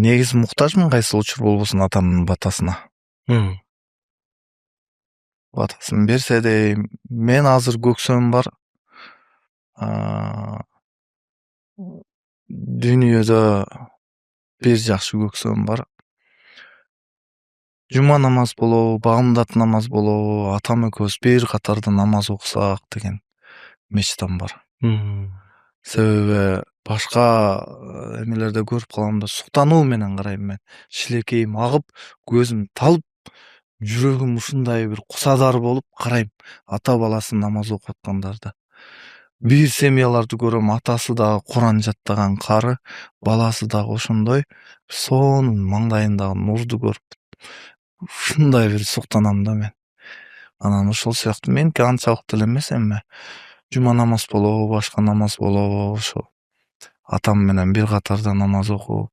негизи муктажмын кайсыл учур болбосун атамдын батасына. Батасын берсе дейм. Мен азыр көксөм бар. Дүйнөдө бир жакшы көксөм бар. Жума намаз болобу, багымдат намаз болобу, атам экөөбүз бир катарда намаз окусак деген мечтам бар. Себеби башка эмелерде көрүп калгам да суктануу менен карайм мен. Шилекейим агып, көзүм талып, жүрөгүм ушундай бир кусадар болуп карайм ата баласын намаз окуп аткандарды. Бир семьяларды көрөм, атасы дагы Куран жаттаган кары, баласы дагы ошондой. Сонун маңдайындагы нурду көрүп ушундай бир суктанам да мен. Анан ошол сыяктуу меники анчалык деле эмес эми жума намаз болобу, башка намаз болобу, ошо атам менен бир катарда намаз окуп